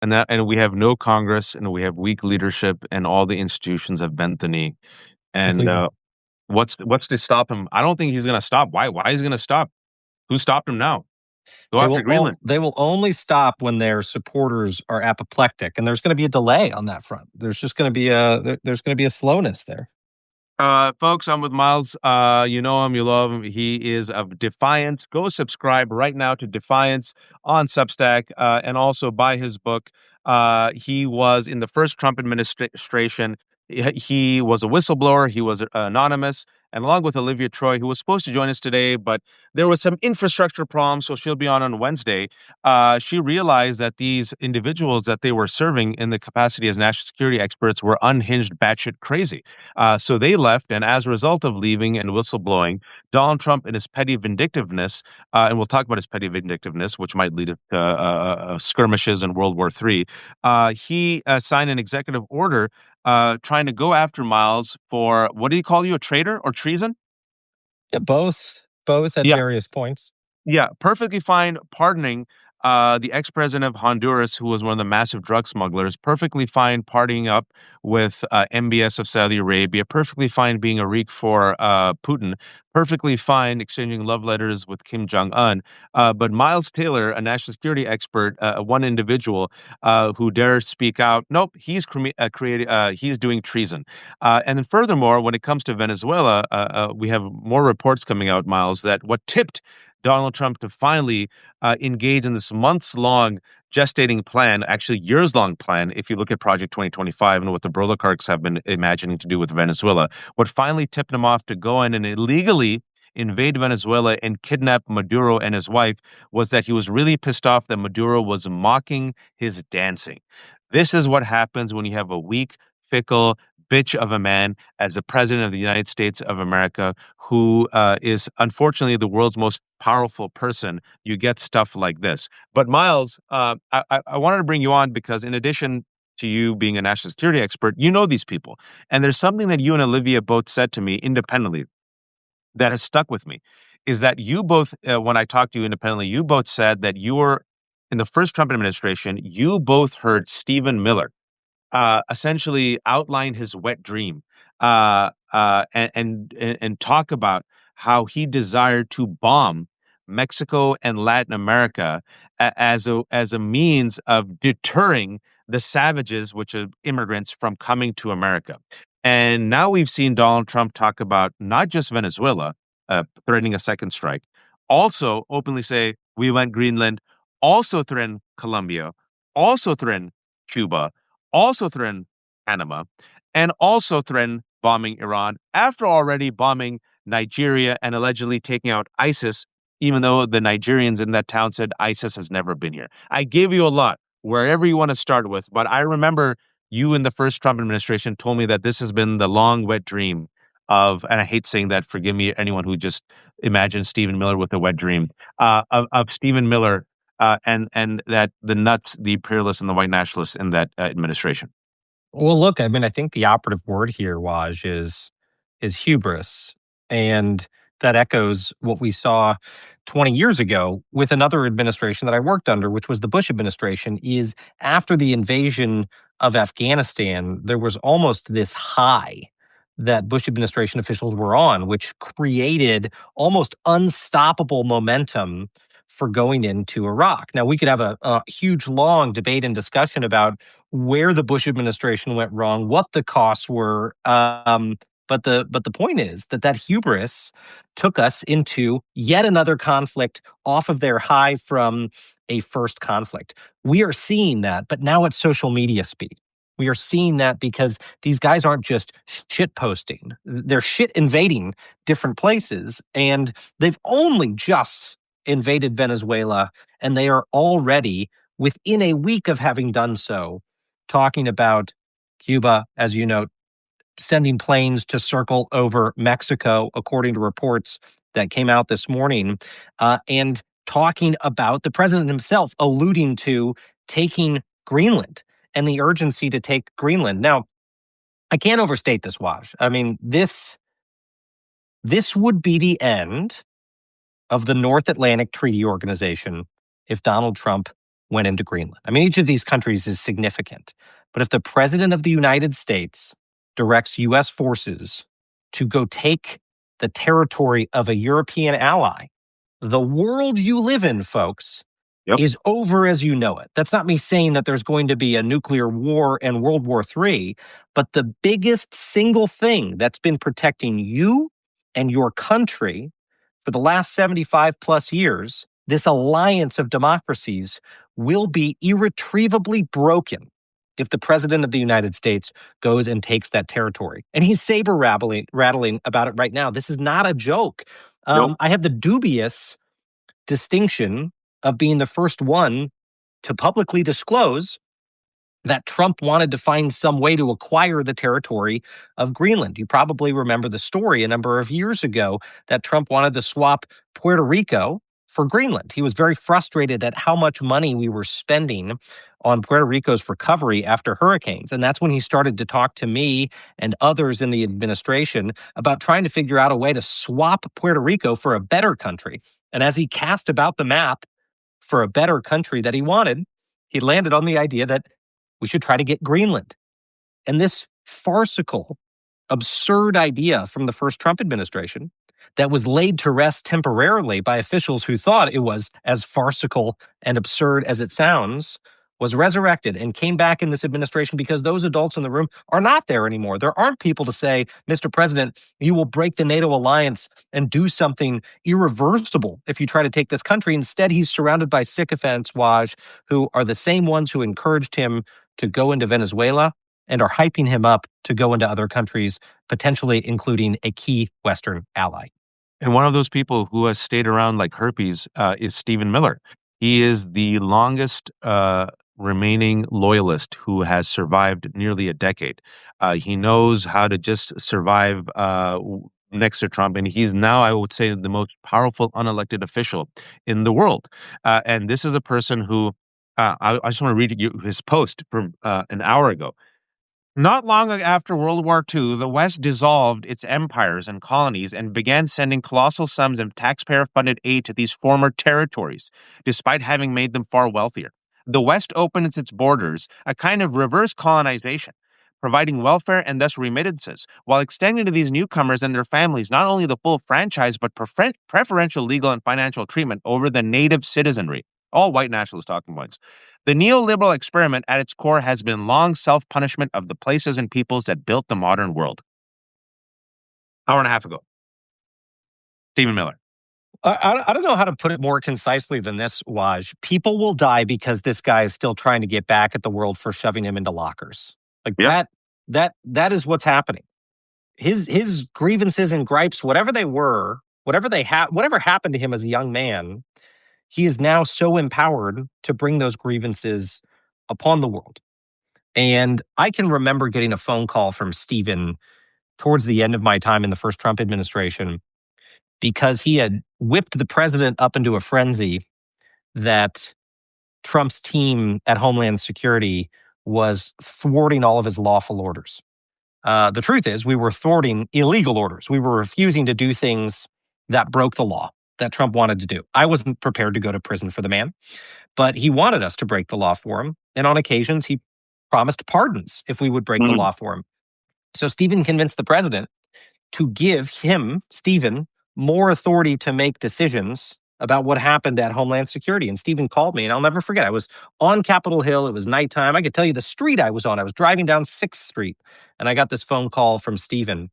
And we have no Congress, and we have weak leadership, and all the institutions have bent the knee. And Completely. what's to stop him? I don't think he's going to stop. Why is he going to stop? Who stopped him now? Go after Greenland. They will only stop when their supporters are apoplectic, and there's going to be a delay on that front. There's just going to be there's going to be a slowness there. Folks, I'm with Miles. You know him, you love him. He is of Defiance. Go subscribe right now to Defiance on Substack, and also buy his book. He was in the first Trump administration. He was a whistleblower. He was anonymous, and along with Olivia Troy, who was supposed to join us today, but there was some infrastructure problems, so she'll be on Wednesday. She realized that these individuals that they were serving in the capacity as national security experts were unhinged, batshit crazy. So they left, and as a result of leaving and whistleblowing, Donald Trump, in his petty vindictiveness, and we'll talk about his petty vindictiveness, which might lead to skirmishes in World War III, he signed an executive order trying to go after Miles for, what do you call you, a traitor or treason? Yeah, both at Yeah, various points. yeah, perfectly fine pardoning the ex-president of Honduras, who was one of the massive drug smugglers, perfectly fine partying up with MBS of Saudi Arabia, perfectly fine being a reek for Putin, perfectly fine exchanging love letters with Kim Jong-un. But Miles Taylor, a national security expert, one individual who dares speak out, nope, he's doing treason. And then furthermore, when it comes to Venezuela, we have more reports coming out, Miles, that what tipped Donald Trump to finally engage in this months-long gestating plan, actually years-long plan, if you look at Project 2025 and what the Broligarchs have been imagining to do with Venezuela. What finally tipped him off to go in and illegally invade Venezuela and kidnap Maduro and his wife was that he was really pissed off that Maduro was mocking his dancing. This is what happens when you have a weak, fickle, bitch of a man as the president of the United States of America, who is unfortunately the world's most powerful person. You get stuff like this. But Miles, I wanted to bring you on because in addition to you being a national security expert, you know these people. And there's something that you and Olivia both said to me independently that has stuck with me, is that you both, when I talked to you independently, you both said that you were in the first Trump administration, you both heard Stephen Miller essentially outline his wet dream and talk about how he desired to bomb Mexico and Latin America as a means of deterring the savages, which are immigrants, from coming to America. And now we've seen Donald Trump talk about not just Venezuela threatening a second strike, also openly say we went Greenland, also threaten Colombia, also threaten Cuba, also threaten Panama, and also threaten bombing Iran after already bombing Nigeria and allegedly taking out ISIS, even though the Nigerians in that town said ISIS has never been here. I gave you a lot, wherever you want to start with, but I remember you in the first Trump administration told me that this has been the long, wet dream of, and I hate saying that, forgive me, anyone who just imagines Stephen Miller with a wet dream, of Stephen Miller and that the nuts, the imperialists, and the white nationalists in that administration. Well, look, I mean, I think the operative word here, Waj, is hubris, and that echoes what we saw 20 years ago with another administration that I worked under, which was the Bush administration. Is after the invasion of Afghanistan, there was almost this high that Bush administration officials were on, which created almost unstoppable momentum for going into Iraq. Now, we could have a huge, long debate and discussion about where the Bush administration went wrong, what the costs were. But the point is that hubris took us into yet another conflict off of their high from a first conflict. We are seeing that, but now at social media speed. We are seeing that because these guys aren't just shit posting; they're shit invading different places, and they've only just invaded Venezuela, and they are already within a week of having done so talking about Cuba, as you note, sending planes to circle over Mexico, according to reports that came out this morning, and talking about the president himself alluding to taking Greenland and the urgency to take Greenland. Now, I can't overstate this, Waj. I mean, this would be the end of the North Atlantic Treaty Organization if Donald Trump went into Greenland. I mean, each of these countries is significant. But if the president of the United States directs U.S. forces to go take the territory of a European ally, the world you live in, folks, Yep. is over as you know it. That's not me saying that there's going to be a nuclear war and World War III, but the biggest single thing that's been protecting you and your country for the last 75 plus years, this alliance of democracies, will be irretrievably broken if the president of the United States goes and takes that territory. And he's saber rattling about it right now. This is not a joke. Nope. I have the dubious distinction of being the first one to publicly disclose that Trump wanted to find some way to acquire the territory of Greenland. You probably remember the story a number of years ago that Trump wanted to swap Puerto Rico for Greenland. He was very frustrated at how much money we were spending on Puerto Rico's recovery after hurricanes. And that's when he started to talk to me and others in the administration about trying to figure out a way to swap Puerto Rico for a better country. And as he cast about the map for a better country that he wanted, he landed on the idea that we should try to get Greenland. And this farcical, absurd idea from the first Trump administration that was laid to rest temporarily by officials who thought it was as farcical and absurd as it sounds was resurrected and came back in this administration because those adults in the room are not there anymore. There aren't people to say, Mr. President, you will break the NATO alliance and do something irreversible if you try to take this country. Instead, he's surrounded by sycophants, Waj, who are the same ones who encouraged him to go into Venezuela and are hyping him up to go into other countries, potentially including a key Western ally. And one of those people who has stayed around like herpes is Stephen Miller. He is the longest remaining loyalist who has survived nearly a decade. He knows how to just survive next to Trump, and he's now, I would say, the most powerful unelected official in the world. And this is a person who I just want to read you his post from an hour ago. Not long after World War II, the West dissolved its empires and colonies and began sending colossal sums of taxpayer-funded aid to these former territories, despite having made them far wealthier. The West opened its borders, a kind of reverse colonization, providing welfare and thus remittances, while extending to these newcomers and their families not only the full franchise, but preferential legal and financial treatment over the native citizenry. All white nationalist talking points. The neoliberal experiment at its core has been long self-punishment of the places and peoples that built the modern world. Hour and a half ago. Stephen Miller. I don't know how to put it more concisely than this, Waj. People will die because this guy is still trying to get back at the world for shoving him into lockers. Like that is what's happening. His grievances and gripes, whatever they were, whatever happened to him as a young man, he is now so empowered to bring those grievances upon the world. And I can remember getting a phone call from Stephen towards the end of my time in the first Trump administration because he had whipped the president up into a frenzy that Trump's team at Homeland Security was thwarting all of his lawful orders. The truth is, we were thwarting illegal orders. We were refusing to do things that broke the law that Trump wanted to do. I wasn't prepared to go to prison for the man, but he wanted us to break the law for him. And on occasions, he promised pardons if we would break the law for him. So Stephen convinced the president to give him, Stephen, more authority to make decisions about what happened at Homeland Security. And Stephen called me, and I'll never forget. I was on Capitol Hill. It was nighttime. I could tell you the street I was on. I was driving down 6th Street, and I got this phone call from Stephen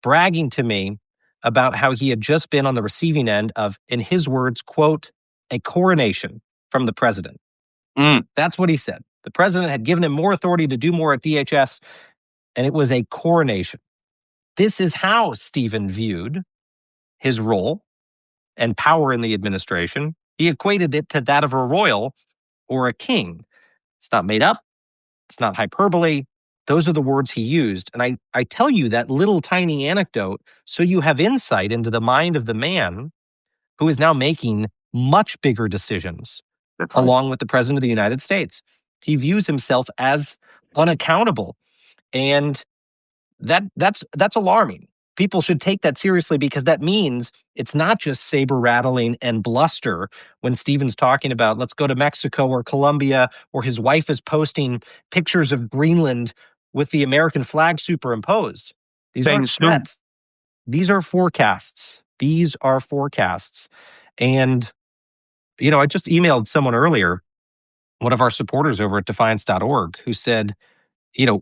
bragging to me about how he had just been on the receiving end of, in his words, quote, a coronation from the president. That's what he said. The president had given him more authority to do more at DHS, and it was a coronation. This is how Stephen viewed his role and power in the administration. He equated it to that of a royal or a king. It's not made up. It's not hyperbole. Those are the words he used. And I tell you that little tiny anecdote so you have insight into the mind of the man who is now making much bigger decisions along with the president of the United States. He views himself as unaccountable. And that's alarming. people should take that seriously, because that means it's not just saber rattling and bluster when Stephen's talking about let's go to Mexico or Colombia, or his wife is posting pictures of Greenland with the American flag superimposed. These aren't threats. These are forecasts. These are forecasts. And, I just emailed someone earlier, one of our supporters over at defiance.org, who said,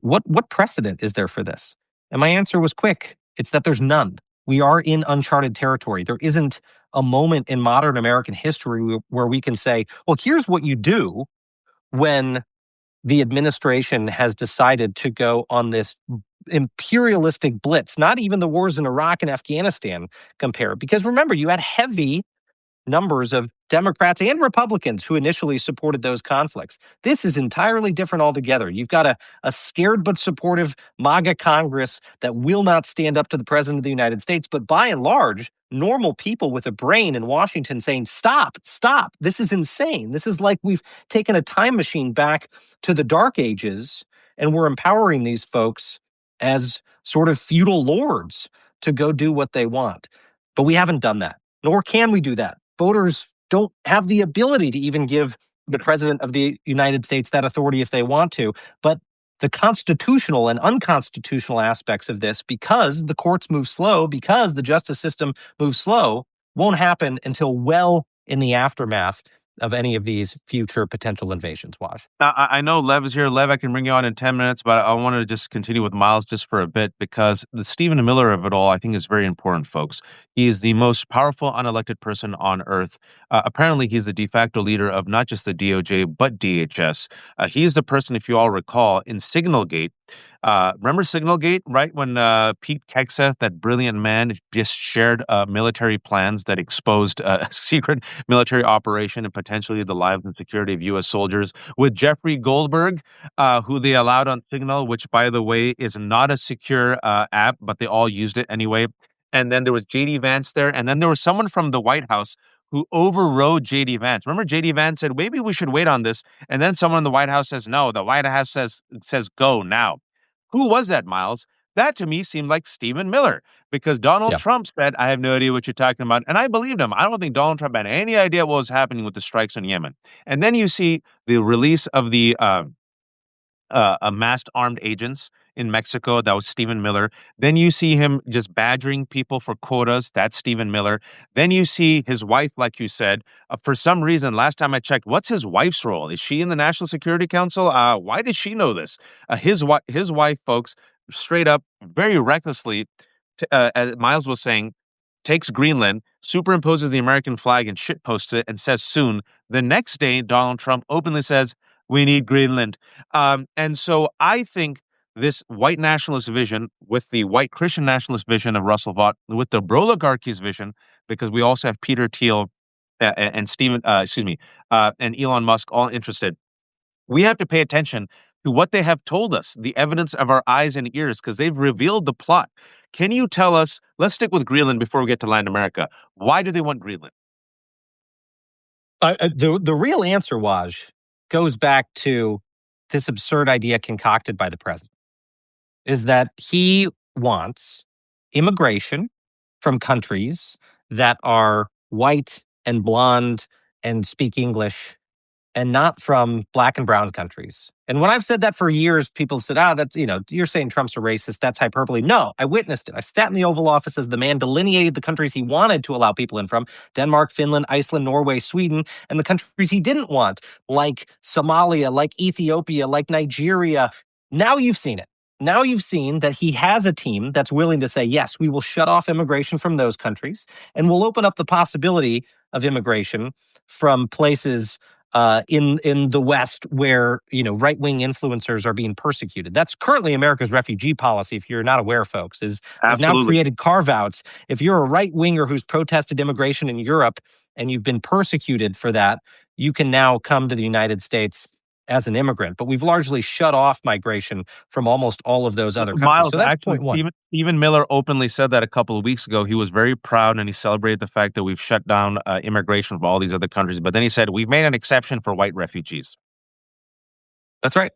what precedent is there for this? And my answer was quick. It's that there's none. We are in uncharted territory. There isn't a moment in modern American history where we can say, well, here's what you do when the administration has decided to go on this imperialistic blitz. Not even the wars in Iraq and Afghanistan compare. Because remember, you had heavy numbers of Democrats and Republicans who initially supported those conflicts. This is entirely different altogether. You've got a scared but supportive MAGA Congress that will not stand up to the President of the United States. But by and large, normal people with a brain in Washington saying, stop, this is insane. This is like we've taken a time machine back to the Dark Ages, and we're empowering these folks as sort of feudal lords to go do what they want. But we haven't done that, nor can we do that. Voters don't have the ability to even give the President of the United States that authority if they want to. But the constitutional and unconstitutional aspects of this, because the courts move slow, because the justice system moves slow, won't happen until well in the aftermath of any of these future potential invasions, Waj. Now, I know Lev is here. Lev, I can bring you on in 10 minutes, but I wanted to just continue with Miles just for a bit, because the Stephen Miller of it all, I think, is very important, folks. He is the most powerful unelected person on earth. Apparently, he's the de facto leader of not just the DOJ, but DHS. He is the person, if you all recall, in Signalgate. Remember Signalgate, right? When Pete Hegseth, that brilliant man, just shared military plans that exposed a secret military operation and potentially the lives and security of U.S. soldiers, with Jeffrey Goldberg, who they allowed on Signal, which, by the way, is not a secure app, but they all used it anyway. And then there was J.D. Vance there. And then there was someone from the White House who overrode J.D. Vance. Remember, J.D. Vance said, maybe we should wait on this. And then someone in the White House says, no, the White House says go now. Who was that, Miles? That to me seemed like Stephen Miller, because Donald Trump said, I have no idea what you're talking about. And I believed him. I don't think Donald Trump had any idea what was happening with the strikes in Yemen. And then you see the release of the amassed armed agents in Mexico. That was Stephen Miller. Then you see him just badgering people for quotas. That's Stephen Miller. Then you see his wife, like you said. For some reason, last time I checked, what's his wife's role? Is she in the National Security Council? Why does she know this? His wife, folks, straight up, very recklessly, as Miles was saying, takes Greenland, superimposes the American flag and shitposts it and says soon. The next day, Donald Trump openly says, we need Greenland. And so I think this white nationalist vision with the white Christian nationalist vision of Russell Vought, with the Broligarchy's vision, because we also have Peter Thiel and and Elon Musk all interested. We have to pay attention to what they have told us, the evidence of our eyes and ears, because they've revealed the plot. Can you tell us, let's stick with Greenland before we get to Latin America. Why do they want Greenland? The real answer, Waj, goes back to this absurd idea concocted by the president, is that he wants immigration from countries that are white and blonde and speak English, and not from black and brown countries. And when I've said that for years, people said, that's, you're saying Trump's a racist. That's hyperbole. No, I witnessed it. I sat in the Oval Office as the man delineated the countries he wanted to allow people in from: Denmark, Finland, Iceland, Norway, Sweden, and the countries he didn't want, like Somalia, like Ethiopia, like Nigeria. Now you've seen it. Now you've seen that he has a team that's willing to say, yes, we will shut off immigration from those countries, and we'll open up the possibility of immigration from places in the West where, right-wing influencers are being persecuted. That's currently America's refugee policy, if you're not aware, folks, is we've now created carve-outs. If you're a right-winger who's protested immigration in Europe and you've been persecuted for that, you can now come to the United States as an immigrant. But we've largely shut off migration from almost all of those other countries. Miles, so that's actually, point one. Stephen Miller openly said that a couple of weeks ago. He was very proud and he celebrated the fact that we've shut down immigration from all these other countries. But then he said, we've made an exception for white refugees. That's right.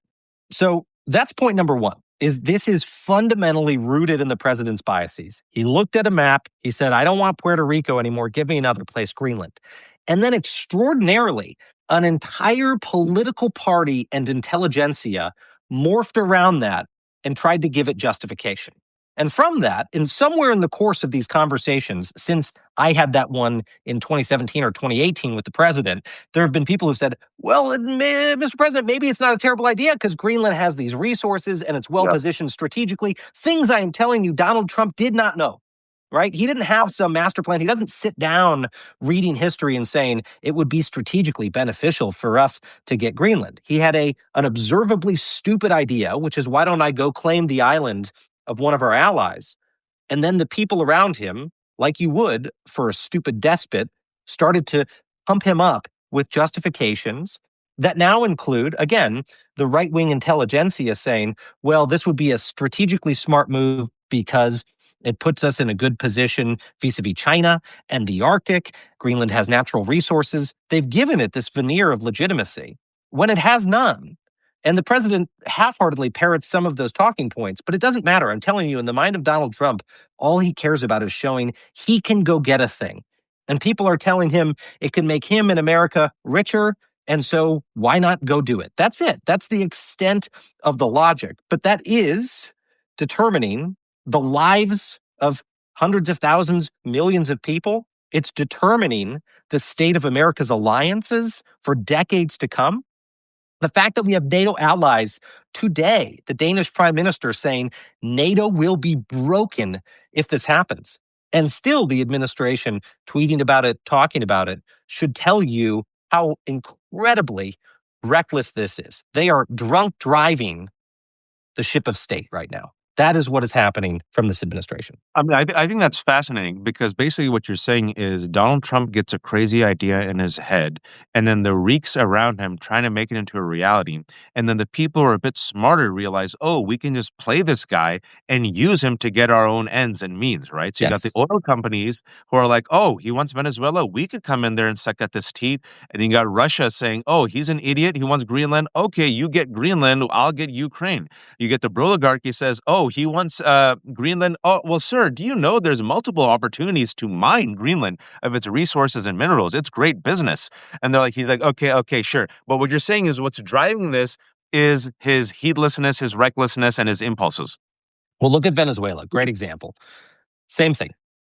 So that's point number one. is this is fundamentally rooted in the president's biases. He looked at a map. He said, I don't want Puerto Rico anymore. Give me another place, Greenland. And then extraordinarily, an entire political party and intelligentsia morphed around that and tried to give it justification. And from that, and somewhere in the course of these conversations, since I had that one in 2017 or 2018 with the president, there have been people who've said, well, Mr. President, maybe it's not a terrible idea because Greenland has these resources and it's well positioned strategically. Things I am telling you, Donald Trump did not know. Right? He didn't have some master plan. He doesn't sit down reading history and saying it would be strategically beneficial for us to get Greenland. He had an observably stupid idea, which is why don't I go claim the island of one of our allies? And then the people around him, like you would for a stupid despot, started to pump him up with justifications that now include, again, the right-wing intelligentsia saying, well, this would be a strategically smart move because it puts us in a good position vis-a-vis China and the Arctic. Greenland has natural resources. They've given it this veneer of legitimacy when it has none. And the president half-heartedly parrots some of those talking points, but it doesn't matter. I'm telling you, in the mind of Donald Trump, all he cares about is showing he can go get a thing. And people are telling him it can make him and America richer, and so why not go do it? That's it. That's the extent of the logic. But that is determining the lives of hundreds of thousands, millions of people. It's determining the state of America's alliances for decades to come. The fact that we have NATO allies today, the Danish prime minister saying NATO will be broken if this happens. And still the administration tweeting about it, talking about it, should tell you how incredibly reckless this is. They are drunk driving the ship of state right now. That is what is happening from this administration. I mean, I think that's fascinating because basically what you're saying is Donald Trump gets a crazy idea in his head, and then the reeks around him trying to make it into a reality. And then the people who are a bit smarter realize, oh, we can just play this guy and use him to get our own ends and means, right? So you got the oil companies who are like, oh, he wants Venezuela. We could come in there and suck at this teat. And you got Russia saying, oh, he's an idiot. He wants Greenland. Okay, you get Greenland. I'll get Ukraine. You get the Broligarchy says, oh, he wants Greenland. Oh, well, sir, do you know there's multiple opportunities to mine Greenland of its resources and minerals? It's great business. And they're like, he's like, okay, sure. But what you're saying is what's driving this is his heedlessness, his recklessness, and his impulses. Well, look at Venezuela. Great example. Same thing.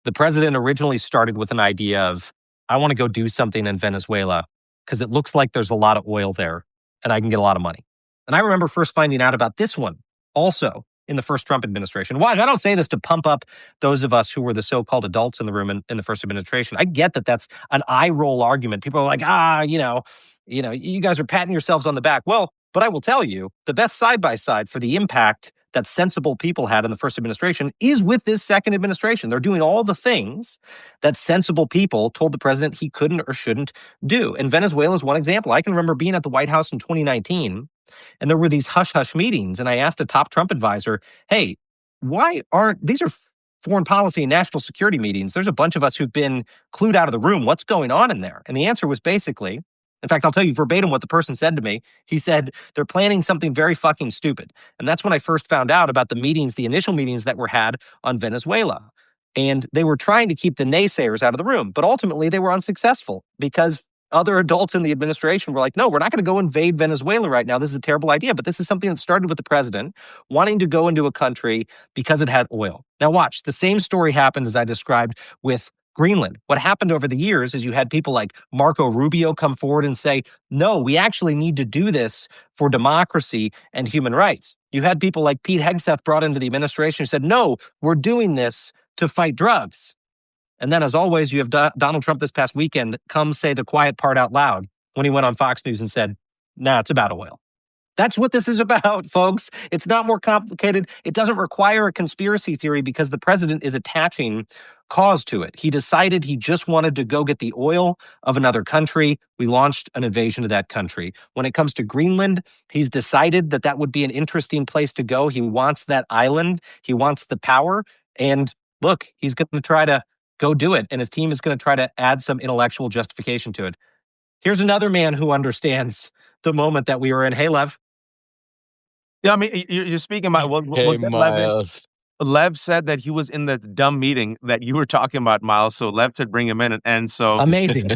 The president originally started with an idea of, I want to go do something in Venezuela because it looks like there's a lot of oil there and I can get a lot of money. And I remember first finding out about this one also in the first Trump administration. Watch, I don't say this to pump up those of us who were the so-called adults in the room in the first administration. I get that that's an eye roll argument. People are like, you guys are patting yourselves on the back. Well, but I will tell you, the best side-by-side for the impact that sensible people had in the first administration is with this second administration. They're doing all the things that sensible people told the president he couldn't or shouldn't do. And Venezuela is one example. I can remember being at the White House in 2019, and there were these hush-hush meetings, and I asked a top Trump advisor, hey, why aren't these are foreign policy and national security meetings? There's a bunch of us who've been clued out of the room. What's going on in there? And the answer was basically, in fact, I'll tell you verbatim what the person said to me. He said, they're planning something very fucking stupid. And that's when I first found out about the meetings, the initial meetings that were had on Venezuela. And they were trying to keep the naysayers out of the room. But ultimately, they were unsuccessful because other adults in the administration were like, no, we're not going to go invade Venezuela right now. This is a terrible idea. But this is something that started with the president wanting to go into a country because it had oil. Now watch, the same story happened as I described with Greenland. What happened over the years is you had people like Marco Rubio come forward and say, no, we actually need to do this for democracy and human rights. You had people like Pete Hegseth brought into the administration who said, no, we're doing this to fight drugs. And then, as always, you have Donald Trump this past weekend come say the quiet part out loud when he went on Fox News and said, nah, it's about oil. That's what this is about, folks. It's not more complicated. It doesn't require a conspiracy theory because the president is attaching cause to it. He decided he just wanted to go get the oil of another country. We launched an invasion of that country. When it comes to Greenland, he's decided that that would be an interesting place to go. He wants that island. He wants the power. And look, he's going to try to go do it. And his team is going to try to add some intellectual justification to it. Here's another man who understands the moment that we were in. Hey, Lev. Yeah, I mean, you're speaking about, we'll Hey, get Lev in. Miles. Lev said that he was in the dumb meeting that you were talking about, Miles. So Lev said bring him in, and so Amazing.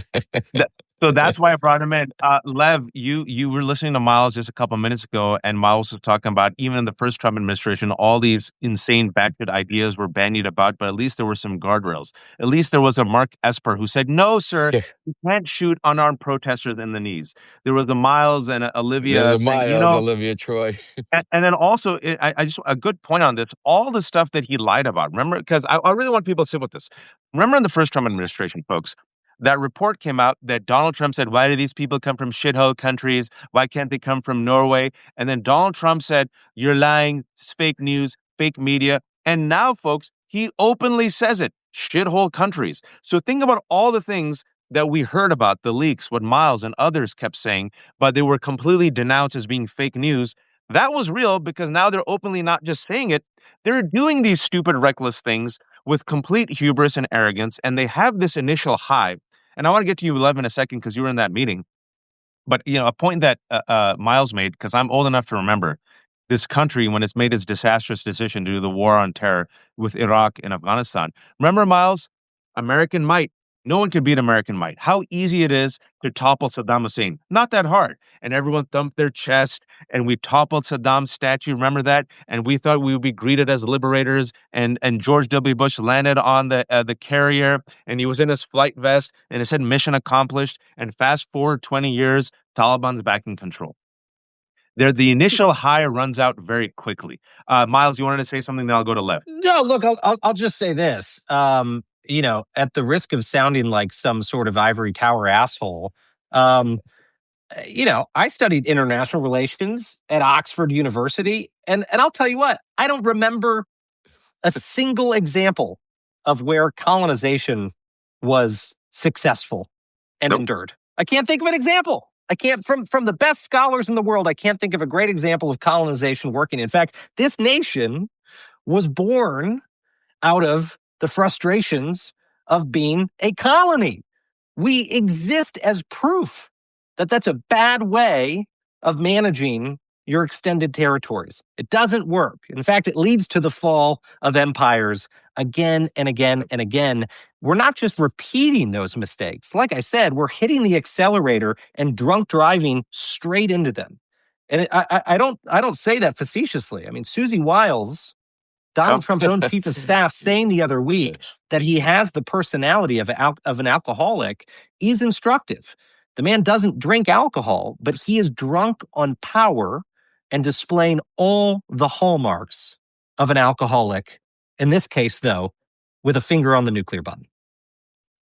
Th- so that's why I brought him in. Lev, you were listening to Miles just a couple minutes ago, and Miles was talking about even in the first Trump administration, all these insane batshit ideas were bandied about, but at least there were some guardrails. At least there was a Mark Esper who said, "No, sir, Yeah, you can't shoot unarmed protesters in the knees." There was a Miles and a there's Olivia a saying, Miles, Olivia Troy. and then also, I just a good point on this. All the stuff that he lied about. Remember, because I really want people to sit with this. Remember in the first Trump administration, folks, that report came out that Donald Trump said, "Why do these people come from shithole countries? Why can't they come from Norway?" And then Donald Trump said, "You're lying. It's fake news, fake media." And now, folks, he openly says it: shithole countries. So think about all the things that we heard about, the leaks, what Miles and others kept saying, but they were completely denounced as being fake news. That was real because now they're openly not just saying it, they're doing these stupid, reckless things with complete hubris and arrogance, and they have this initial high. And I want to get to you, Lev, in a second because you were in that meeting. But a point that Miles made, because I'm old enough to remember this country when it's made its disastrous decision to do the war on terror with Iraq and Afghanistan. Remember, Miles, American might. No one can beat American might. How easy it is to topple Saddam Hussein. Not that hard. And everyone thumped their chest, and we toppled Saddam's statue. Remember that? And we thought we would be greeted as liberators. And George W. Bush landed on the carrier, and he was in his flight vest, and it said "Mission accomplished." And fast forward 20 years, Taliban's back in control. The initial high runs out very quickly. Miles, you wanted to say something, then I'll go to Lev. No, look, I'll just say this. At the risk of sounding like some sort of ivory tower asshole, I studied international relations at Oxford University, and I'll tell you what, I don't remember a single example of where colonization was successful and Nope. endured. I can't think of an example. I can't from the best scholars in the world, I can't think of a great example of colonization working. In fact, this nation was born out of the frustrations of being a colony. We exist as proof that that's a bad way of managing your extended territories. It doesn't work. In fact, it leads to the fall of empires again and again and again. We're not just repeating those mistakes. Like I said, we're hitting the accelerator and drunk driving straight into them. And I don't say that facetiously. I mean, Susie Wiles, Donald Trump's own chief of staff, saying the other week Yes. that he has the personality of an alcoholic is instructive. The man doesn't drink alcohol, but he is drunk on power and displaying all the hallmarks of an alcoholic. In this case, though, with a finger on the nuclear button.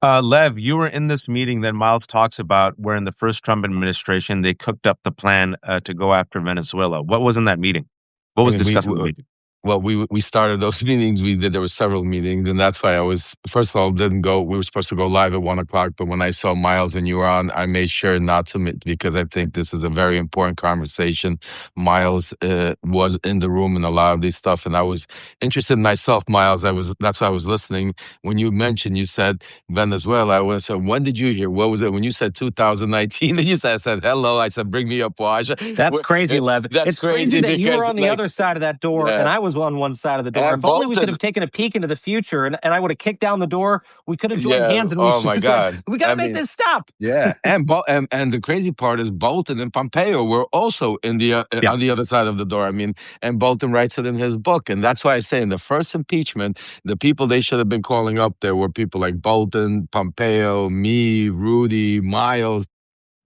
Lev, you were in this meeting that Miles talks about where in the first Trump administration, they cooked up the plan to go after Venezuela. What was in that meeting? What I was mean, discussed in the meeting? we started those meetings. There were several meetings, and that's why I was first of all didn't go. We were supposed to go live at 1 o'clock, but when I saw Miles and you were on, I made sure not to because I think this is a very important conversation. Miles was in the room and a lot of these stuff, and I was interested in myself. Miles, that's why I was listening when you mentioned. You said Venezuela. I said, when did you hear? What was it when you said 2019? And you said, I said hello. I said, bring me up, Waj. That's crazy, Lev. That's It's crazy that you were because on the other side of that door and I was on one side of the door. and If only we Bolton. could have taken a peek into the future and I would have kicked down the door, we could have joined hands and we Oh my said, God. we got to make this stop. Yeah, and the crazy part is Bolton and Pompeo were also in the Yeah. on the other side of the door. I mean, and Bolton writes it in his book, and that's why I say in the first impeachment, the people they should have been calling up there were people like Bolton, Pompeo, me, Rudy, Miles.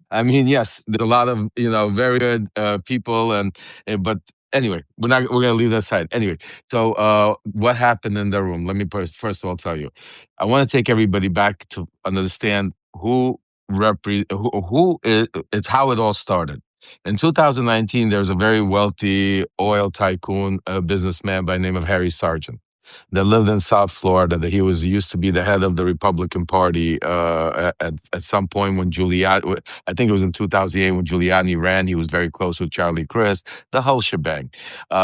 I mean, yes, there are a lot of very good people, but anyway, we're gonna leave that aside. Anyway, so what happened in the room? Let me first of all tell you, I want to take everybody back to understand who is, it's how it all started. In 2019, there was a very wealthy oil tycoon, businessman by the name of Harry Sargent that lived in South Florida. That he used to be the head of the Republican Party at some point when Giuliani, I think it was in 2008 when Giuliani ran. He was very close with Charlie Crist, the whole shebang.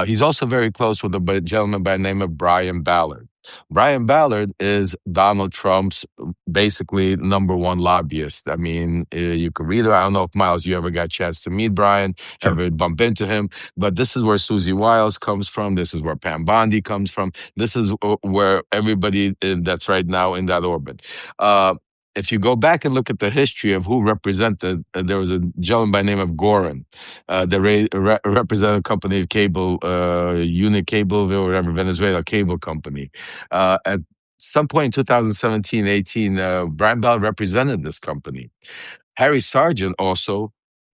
He's also very close with a gentleman by the name of Brian Ballard. Brian Ballard is Donald Trump's basically number one lobbyist. I mean, you could read it. I don't know if Miles, you ever got a chance to meet Brian, Sure. ever bump into him, but this is where Susie Wiles comes from. This is where Pam Bondi comes from. This is where everybody that's right now in that orbit. If you go back and look at the history of who represented, there was a gentleman by the name of Gorin, that represented a company of cable, Unit Cable, or whatever, Venezuela Cable Company. At some point in 2017, 18, Brian Bell represented this company. Harry Sargent also,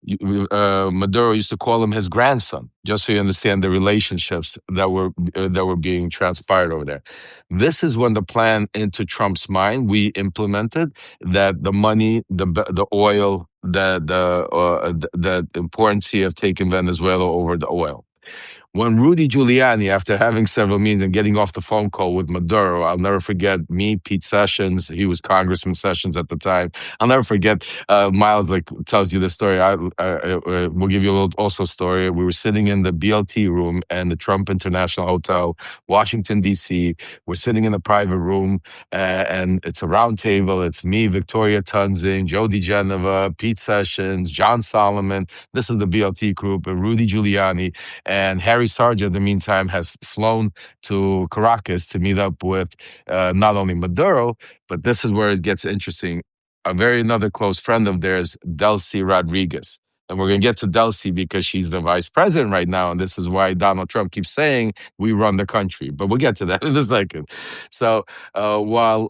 Maduro used to call him his grandson, just so you understand the relationships that were being transpired over there. This is when the plan into Trump's mind we implemented that the money, the oil, the importance of taking Venezuela over the oil. When Rudy Giuliani, after having several meetings and getting off the phone call with Maduro, I'll never forget me, Pete Sessions, he was Congressman Sessions at the time. I'll never forget, Miles tells you the story. We'll give you a little also story. We were sitting in the BLT room and the Trump International Hotel, Washington, D.C. We're sitting in a private room and it's a round table. It's me, Victoria Tunzing, Joe DeGeneva, Pete Sessions, John Solomon. This is the BLT group, and Rudy Giuliani. And Harry Sargent, in the meantime, has flown to Caracas to meet up with not only Maduro, but this is where it gets interesting. Another close friend of theirs, Delcy Rodriguez. And we're going to get to Delcy because she's the vice president right now. And this is why Donald Trump keeps saying we run the country. But we'll get to that in a second. So while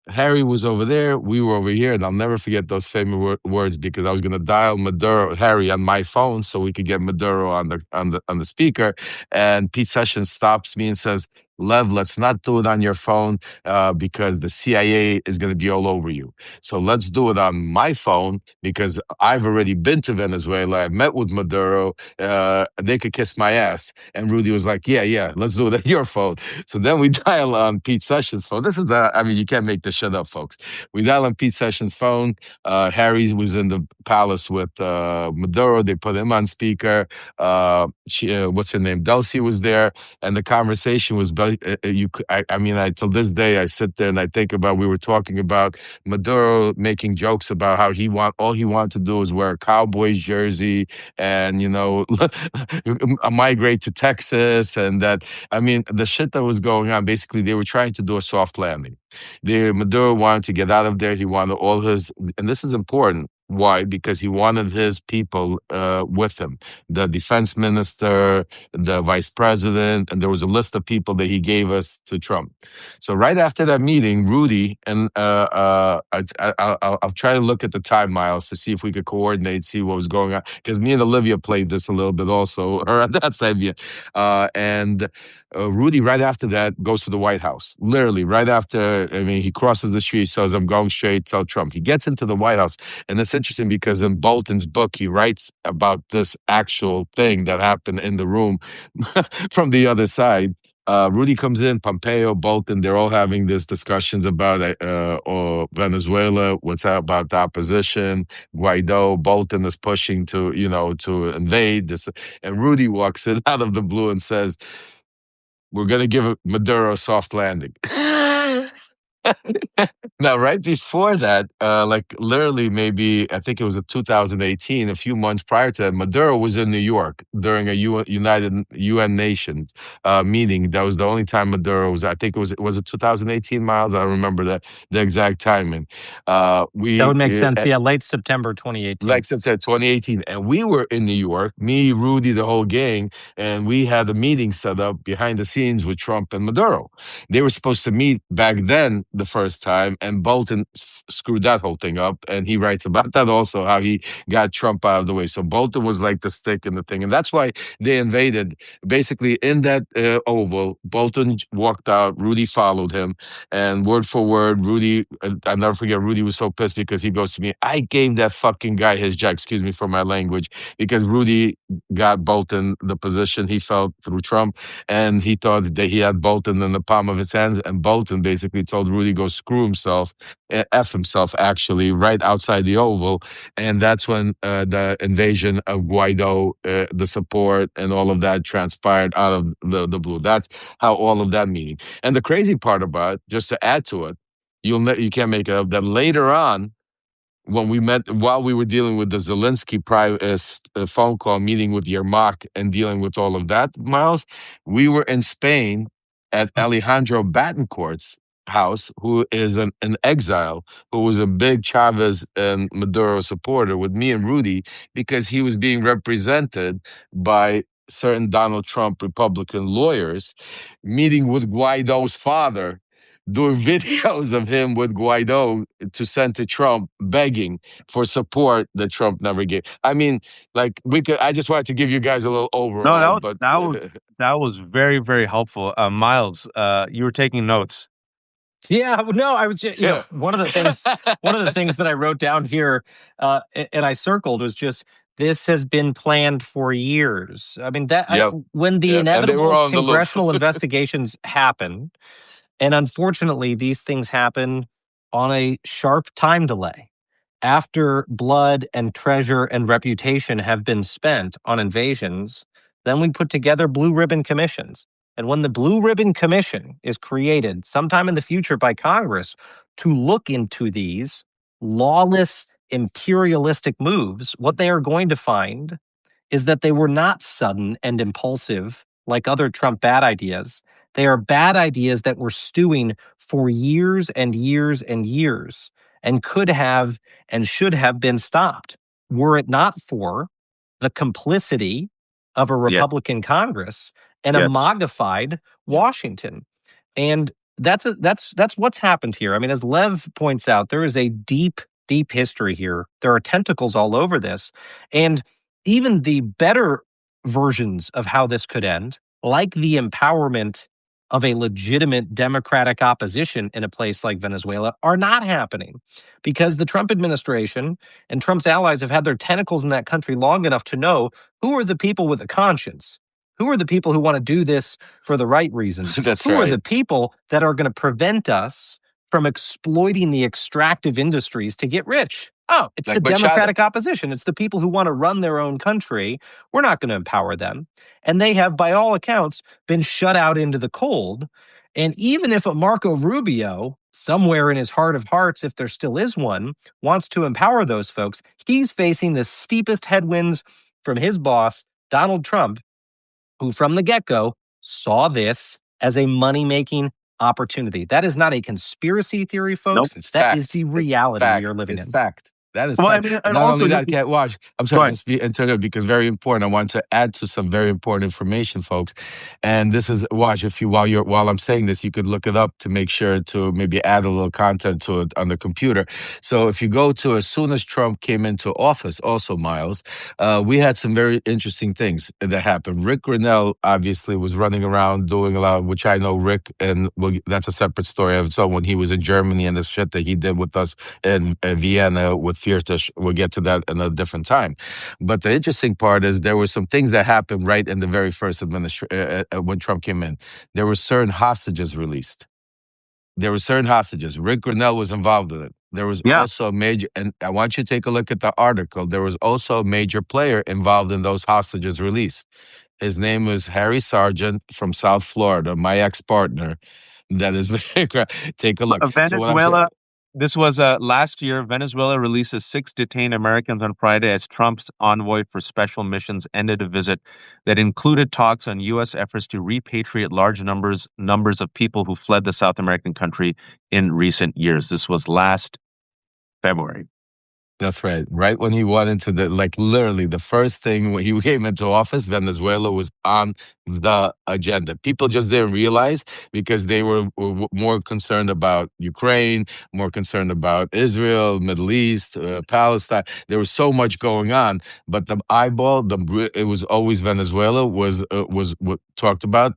Harry was over there, we were over here. And I'll never forget those famous words because I was going to dial Harry on my phone so we could get Maduro on the speaker. And Pete Sessions stops me and says, Lev, let's not do it on your phone because the CIA is going to be all over you. So let's do it on my phone because I've already been to Venezuela. I met with Maduro. They could kiss my ass. And Rudy was like, yeah, let's do it on your phone. So then we dial on Pete Sessions' phone. This is you can't make this shit up, folks. We dial on Pete Sessions' phone. Harry was in the palace with Maduro. They put him on speaker. What's her name? Delcy was there. And the conversation was, till this day, I sit there and I think about, we were talking about Maduro making jokes about how all he wanted to do is wear a Cowboys jersey and, migrate to Texas. And the shit that was going on, basically, they were trying to do a soft landing. Maduro wanted to get out of there. He wanted and this is important. Why? Because he wanted his people with him. The defense minister, the vice president, and there was a list of people that he gave us to Trump. So right after that meeting, Rudy and I'll try to look at the time, Miles, to see if we could coordinate, see what was going on. Because me and Olivia played this a little bit also, or at that side, and Rudy, right after that, goes to the White House. Literally, right after, he crosses the street, says, I'm going straight, tell Trump. He gets into the White House. And it's interesting because in Bolton's book, he writes about this actual thing that happened in the room from the other side. Rudy comes in, Pompeo, Bolton, they're all having these discussions about Venezuela, what's about the opposition, Guaido, Bolton is pushing to invade this. And Rudy walks in out of the blue and says, we're going to give Maduro a soft landing. Now, right before that, literally maybe, I think it was 2018, a few months prior to that, Maduro was in New York during a UN Nations meeting. That was the only time Maduro was, I think was it 2018, Miles? I don't remember the exact timing. That would make sense. Yeah, late September 2018. Like September 2018. And we were in New York, me, Rudy, the whole gang, and we had a meeting set up behind the scenes with Trump and Maduro. They were supposed to meet back then the first time, and Bolton screwed that whole thing up. And he writes about that also, how he got Trump out of the way. So Bolton was like the stick in the thing. And that's why they invaded. Basically, in that oval, Bolton walked out, Rudy followed him, and word for word, Rudy, I'll never forget, Rudy was so pissed because he goes to me, I gave that fucking guy his jack, excuse me for my language, because Rudy got Bolton the position he felt through Trump, and he thought that he had Bolton in the palm of his hands, and Bolton basically told Rudy, Rudy go screw himself, F himself, actually, right outside the Oval. And that's when the invasion of Guaido, the support, and all of that transpired out of the blue. That's how all of that meeting. And the crazy part about it, just to add to it, you can't make it up, that later on, when we met, while we were dealing with the Zelensky phone call meeting with Yermak and dealing with all of that, Miles, we were in Spain at Alejandro Batancourt's house, who is an exile, who was a big Chavez and Maduro supporter, with me and Rudy, because he was being represented by certain Donald Trump Republican lawyers, meeting with Guaido's father, doing videos of him with Guaido to send to Trump, begging for support that Trump never gave. I mean, like, we could. I just wanted to give you guys a little No, overall, but that was very, very helpful. Miles, you were taking notes. Yeah, no, I was just, one of the things that I wrote down here, and I circled, was just, this has been planned for years. I mean, when the inevitable congressional investigations happen, and unfortunately, these things happen on a sharp time delay. After blood and treasure and reputation have been spent on invasions, then we put together blue ribbon commissions. And when the Blue Ribbon Commission is created sometime in the future by Congress to look into these lawless, imperialistic moves, what they are going to find is that they were not sudden and impulsive like other Trump bad ideas. They are bad ideas that were stewing for years and years and years, and could have and should have been stopped were it not for the complicity of a Republican Congress and a MAGA-fied Washington. And that's what's happened here. I mean, as Lev points out, there is a deep, deep history here. There are tentacles all over this. And even the better versions of how this could end, like the empowerment of a legitimate democratic opposition in a place like Venezuela, are not happening, because the Trump administration and Trump's allies have had their tentacles in that country long enough to know who are the people with a conscience, who are the people who want to do this for the right reasons, who are the people that are going to prevent us from exploiting the extractive industries to get rich. Oh, it's like the Democratic opposition. It's the people who want to run their own country. We're not going to empower them. And they have, by all accounts, been shut out into the cold. And even if a Marco Rubio, somewhere in his heart of hearts, if there still is one, wants to empower those folks, he's facing the steepest headwinds from his boss, Donald Trump, who from the get-go saw this as a money-making opportunity. That is not a conspiracy theory, folks. Nope, it's that fact. is the reality we are living in. Fact. That is well, fact. I mean, not only that, can't watch. I'm sorry, just be interrupted because very important. I want to add to some very important information, folks. And this is, watch, if you while I'm saying this, you could look it up to make sure to maybe add a little content to it on the computer. So if you go to, as soon as Trump came into office, also, Miles, we had some very interesting things that happened. Rick Grinnell obviously was running around doing a lot, which I know Rick, and that's a separate story of its own, when he was in Germany and the shit that he did with us in Vienna with Firtash. We'll get to that in a different time. But the interesting part is there were some things that happened right in the very first administration, when Trump came in. There were certain hostages released. Rick Grinnell was involved in it. There was also a major, and I want you to take a look at the article. There was also a major player involved in those hostages released. His name was Harry Sargent from South Florida, my ex-partner. That is very great. Take a look. Venezuela. This was last year. Venezuela releases 6 detained Americans on Friday as Trump's envoy for special missions ended a visit that included talks on U.S. efforts to repatriate large numbers of people who fled the South American country in recent years. This was last February. That's right. Right when he went into literally the first thing when he came into office, Venezuela was on the agenda. People just didn't realize because they were more concerned about Ukraine, more concerned about Israel, Middle East, Palestine. There was so much going on, but the eyeball, it was always Venezuela was what talked about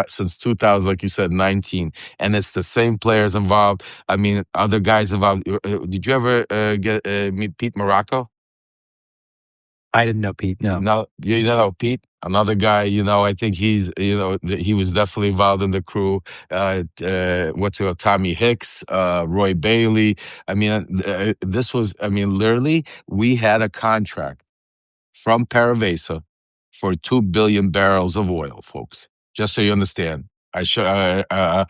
since 2000, like you said, 19, and it's the same players involved. I mean, other guys involved. Did you ever meet Pete Morocco? I didn't know Pete. No. No, you know Pete, another guy. I think he was definitely involved in the crew. Tommy Hicks, Roy Bailey. I mean, this was. I mean, literally, we had a contract from PDVSA for 2 billion barrels of oil, folks. Just so you understand. I show.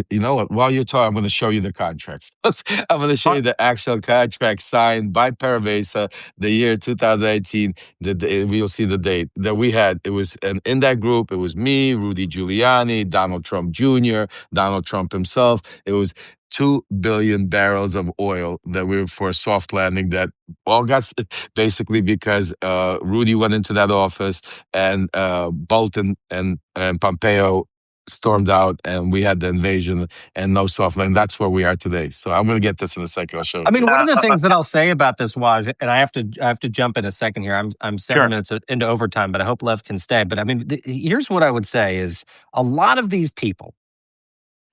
You know what? While you're talking, I'm going to show you the contracts. I'm going to show you the actual contract signed by PDVSA, the year 2018. We'll see the date that we had. It was in that group. It was me, Rudy Giuliani, Donald Trump Jr., Donald Trump himself. It was 2 billion barrels of oil that we were for a soft landing that all got basically because Rudy went into that office and Bolton and Pompeo stormed out and we had the invasion and no soft landing. That's where we are today. So I'm going to get this in a second. I'll show it. I mean, to you. one of the things that I'll say about this, Waj, and I have to jump in a second here. I'm 7 minutes into overtime, but I hope Lev can stay. But I mean, here's what I would say is a lot of these people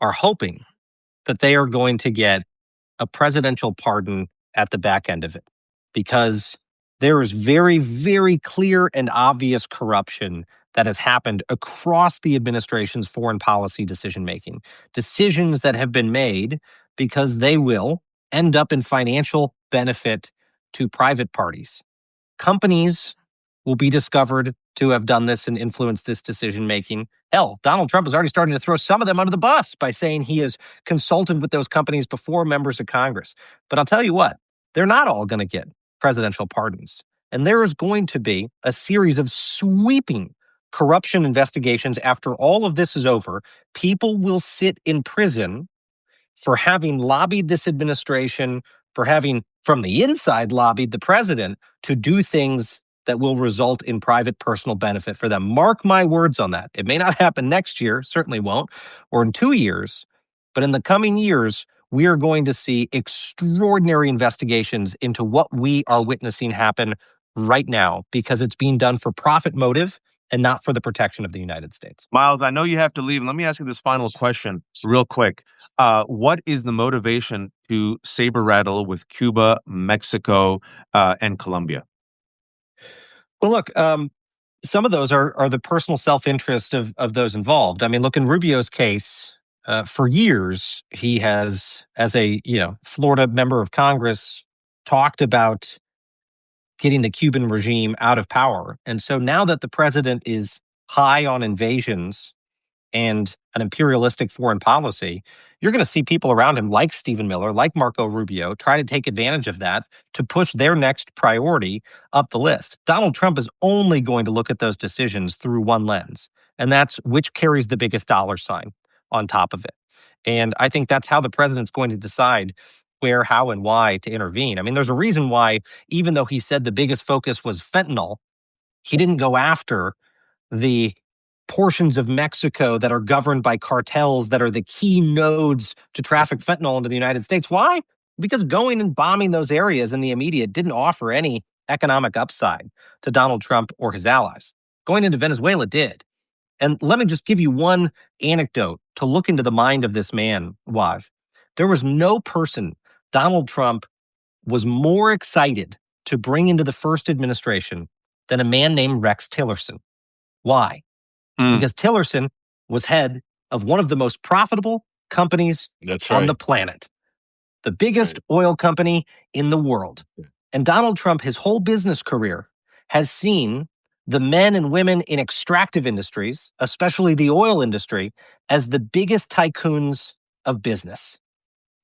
are hoping that they are going to get a presidential pardon at the back end of it because there is very, very clear and obvious corruption that has happened across the administration's foreign policy decision-making. Decisions that have been made because they will end up in financial benefit to private parties. Companies will be discovered to have done this and influenced this decision-making. Hell, Donald Trump is already starting to throw some of them under the bus by saying he has consulted with those companies before members of Congress. But I'll tell you what, they're not all going to get presidential pardons. And there is going to be a series of sweeping corruption investigations after all of this is over. People will sit in prison for having lobbied this administration, for having, from the inside, lobbied the president to do things that will result in private personal benefit for them. Mark my words on that. It may not happen next year, certainly won't, or in 2 years, but in the coming years, we are going to see extraordinary investigations into what we are witnessing happen right now because it's being done for profit motive and not for the protection of the United States. Miles, I know you have to leave. Let me ask you this final question real quick. What is the motivation to saber rattle with Cuba, Mexico, and Colombia? Well, look, some of those are the personal self-interest of those involved. I mean, look, in Rubio's case, for years, he has, as a Florida member of Congress, talked about getting the Cuban regime out of power. And so now that the president is high on invasions and an imperialistic foreign policy, you're going to see people around him like Stephen Miller, like Marco Rubio, try to take advantage of that to push their next priority up the list. Donald Trump is only going to look at those decisions through one lens, and that's which carries the biggest dollar sign on top of it. And I think that's how the president's going to decide where, how, and why to intervene. I mean, there's a reason why, even though he said the biggest focus was fentanyl, he didn't go after the portions of Mexico that are governed by cartels that are the key nodes to traffic fentanyl into the United States. Why? Because going and bombing those areas in the immediate didn't offer any economic upside to Donald Trump or his allies. Going into Venezuela did. And let me just give you one anecdote to look into the mind of this man, Waj. There was no person Donald Trump was more excited to bring into the first administration than a man named Rex Tillerson. Why? Because Tillerson was head of one of the most profitable companies on the planet, the biggest oil company in the world. And Donald Trump, his whole business career, has seen the men and women in extractive industries, especially the oil industry, as the biggest tycoons of business.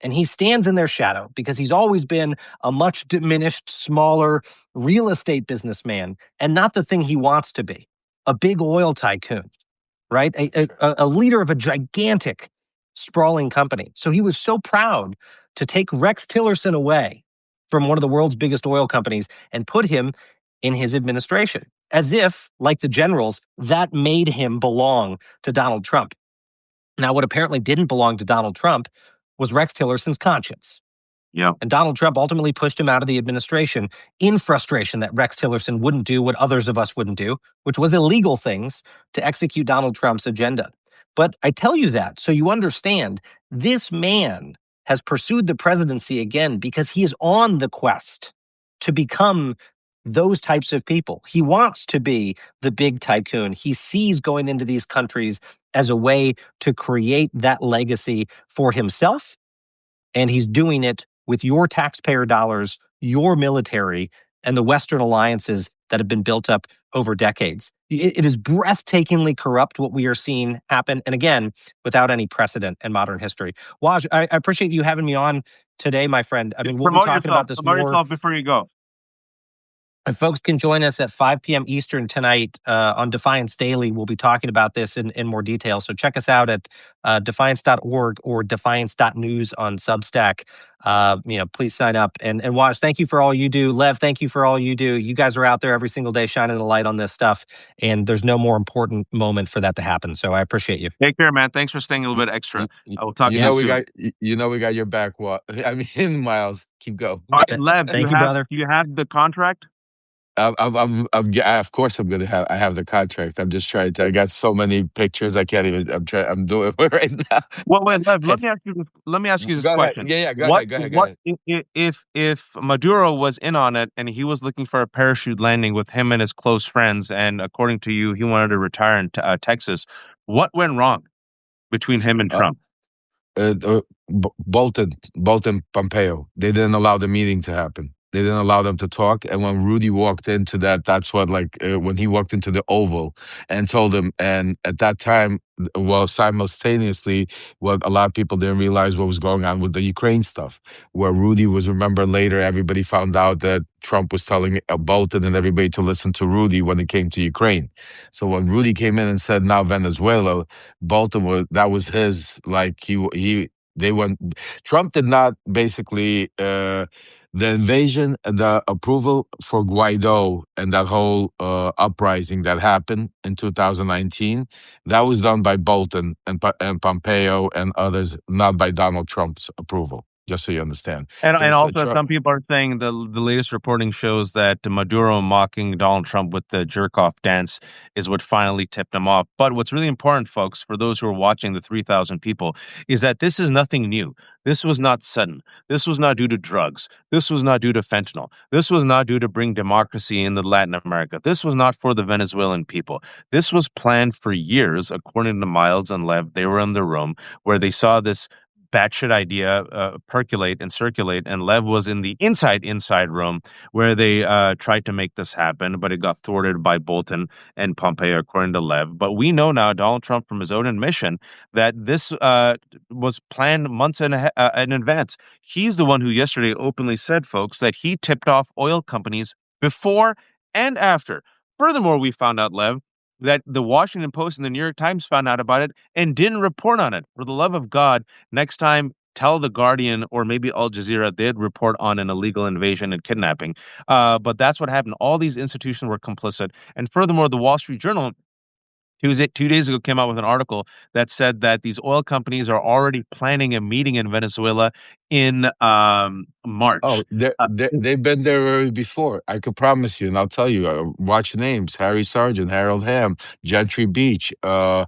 And he stands in their shadow because he's always been a much diminished, smaller real estate businessman and not the thing he wants to be, a big oil tycoon, right? A leader of a gigantic, sprawling company. So he was so proud to take Rex Tillerson away from one of the world's biggest oil companies and put him in his administration, as if, like the generals, that made him belong to Donald Trump. Now, what apparently didn't belong to Donald Trump was Rex Tillerson's conscience. Yeah. And Donald Trump ultimately pushed him out of the administration in frustration that Rex Tillerson wouldn't do what others of us wouldn't do, which was illegal things to execute Donald Trump's agenda. But I tell you that so you understand this man has pursued the presidency again because he is on the quest to become those types of people. He wants to be the big tycoon. He sees going into these countries as a way to create that legacy for himself. And he's doing it with your taxpayer dollars, your military, and the Western alliances that have been built up over decades. It is breathtakingly corrupt what we are seeing happen. And again, without any precedent in modern history. Waj, I appreciate you having me on today, my friend. I mean, we'll be talking about this more. Promote yourself before you go. And folks can join us at 5 p.m. Eastern tonight on Defiance Daily. We'll be talking about this in more detail. So check us out at defiance.org or defiance.news on Substack. Please sign up. And Waj, thank you for all you do. Lev, thank you for all you do. You guys are out there every single day shining the light on this stuff. And there's no more important moment for that to happen. So I appreciate you. Take care, man. Thanks for staying a little bit extra. I will talk to you soon. We got your back. I mean, Miles, keep going. All right, Lev, thank you, brother. Do you have the contract? Of course I'm gonna have. I have the contract. I'm just trying to. I got so many pictures. I can't even. I'm doing it right now. Well, wait, Lev, let me ask you this question. Yeah, go ahead. If Maduro was in on it and he was looking for a parachute landing with him and his close friends, and according to you, he wanted to retire in Texas, what went wrong between him and Trump? Bolton, Pompeo. They didn't allow the meeting to happen. They didn't allow them to talk. And when Rudy walked into that's what, when he walked into the Oval and told him, and at that time, simultaneously, what a lot of people didn't realize what was going on with the Ukraine stuff, where Rudy was, remember later, everybody found out that Trump was telling Bolton and everybody to listen to Rudy when it came to Ukraine. So when Rudy came in and said, now Venezuela, Bolton that was his, Trump did not basically, the invasion, the approval for Guaido and that whole uprising that happened in 2019, that was done by Bolton and Pompeo and others, not by Donald Trump's approval. Just so you understand. And also, some people are saying the latest reporting shows that Maduro mocking Donald Trump with the jerk-off dance is what finally tipped him off. But what's really important, folks, for those who are watching, the 3,000 people, is that this is nothing new. This was not sudden. This was not due to drugs. This was not due to fentanyl. This was not due to bring democracy in Latin America. This was not for the Venezuelan people. This was planned for years, according to Miles and Lev. They were in the room where they saw this batshit idea percolate and circulate, and Lev was in the inside room where they tried to make this happen, but it got thwarted by Bolton and Pompeo, according to Lev. But we know now, Donald Trump, from his own admission, that this was planned months in advance. He's the one who yesterday openly said, folks, that he tipped off oil companies before and after. Furthermore, we found out, Lev, that the Washington Post and the New York Times found out about it and didn't report on it. For the love of God, next time, tell the Guardian or maybe Al Jazeera they'd report on an illegal invasion and kidnapping. But that's what happened. All these institutions were complicit. And furthermore, the Wall Street Journal 2 days ago came out with an article that said that these oil companies are already planning a meeting in Venezuela in March. Oh, they've been there already before. I could promise you, and I'll tell you. Watch names: Harry Sargent, Harold Hamm, Gentry Beach, and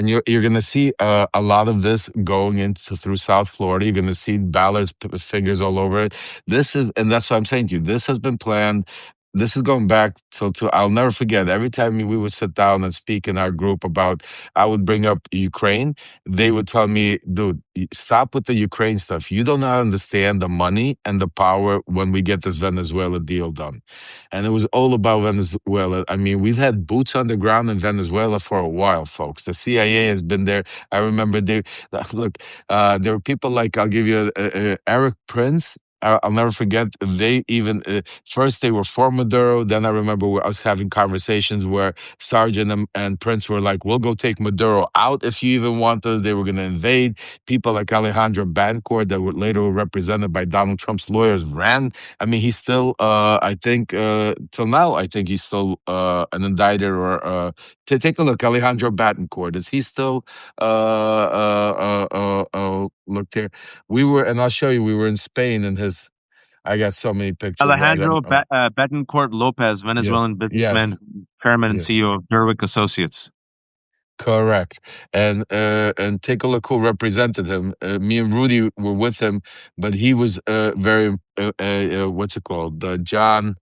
you're going to see a lot of this going through South Florida. You're going to see Ballard's fingers all over it. And that's what I'm saying to you. This has been planned. This is going back to I'll never forget. Every time we would sit down and speak in our group I would bring up Ukraine, they would tell me, dude, stop with the Ukraine stuff. You do not understand the money and the power when we get this Venezuela deal done. And it was all about Venezuela. I mean, we've had boots on the ground in Venezuela for a while, folks. The CIA has been there. I remember there were people like, I'll give you Eric Prince. I'll never forget, they even, first they were for Maduro, then I remember I was having conversations where Sargent and Prince were like, we'll go take Maduro out if you even want us. They were going to invade. People like Alejandro Bancourt that were later represented by Donald Trump's lawyers ran. I mean, he's still, I think, till now, I think he's still an indicted or, take a look, Alejandro Bancourt. Is he still, look there. And I'll show you, we were in Spain and I got so many pictures. Alejandro Betancourt Lopez, Venezuelan businessman, chairman and CEO of Derwick Associates. Correct. And take a look who represented him. Me and Rudy were with him, but he was very, what's it called? John,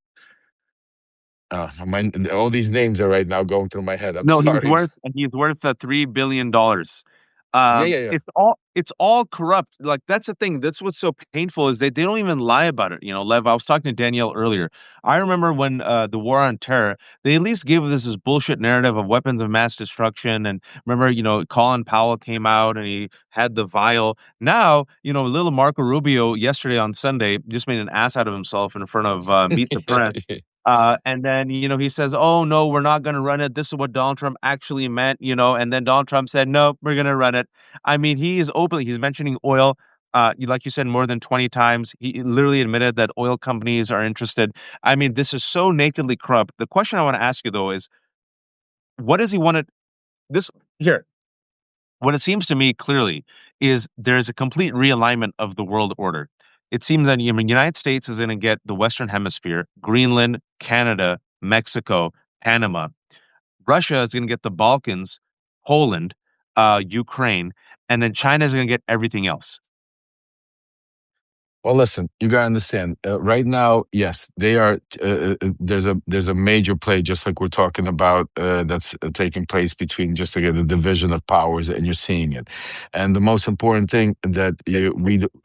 All these names are right now going through my head. I'm No, sorry. he's worth $3 billion. Yeah, yeah, yeah. It's all corrupt. Like that's the thing. That's what's so painful is they don't even lie about it. Lev, I was talking to Danielle earlier. I remember when the war on terror, they at least gave us this bullshit narrative of weapons of mass destruction. And remember, Colin Powell came out and he had the vial. Now, little Marco Rubio yesterday on Sunday just made an ass out of himself in front of Meet the Press. And then, he says, oh, no, we're not going to run it. This is what Donald Trump actually meant, and then Donald Trump said, no, we're going to run it. I mean, he's mentioning oil, like you said, more than 20 times. He literally admitted that oil companies are interested. I mean, this is so nakedly corrupt. The question I want to ask you, though, is what does he want to, this, here, what it seems to me clearly is there's a complete realignment of the world order. It seems that the United States is going to get the Western Hemisphere, Greenland, Canada, Mexico, Panama. Russia is going to get the Balkans, Poland, Ukraine, and then China is going to get everything else. Well, listen, you gotta understand. Right now, yes, they are. There's a major play, just like we're talking about, that's taking place between just again the division of powers, and you're seeing it. And the most important thing that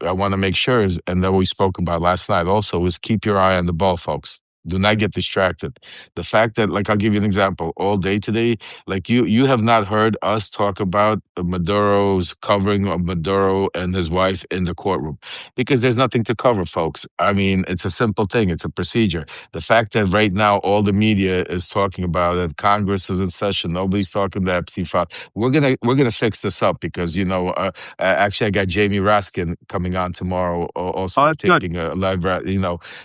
I want to make sure is, and that we spoke about last night also, is keep your eye on the ball, folks. Do not get distracted. The fact that, like, I'll give you an example. All day today, like you have not heard us talk about Maduro's covering of Maduro and his wife in the courtroom because there's nothing to cover, folks. I mean, it's a simple thing. It's a procedure. The fact that right now all the media is talking about it, Congress is in session, nobody's talking to Epstein file. We're gonna fix this up because actually I got Jamie Raskin coming on tomorrow, also taping a live.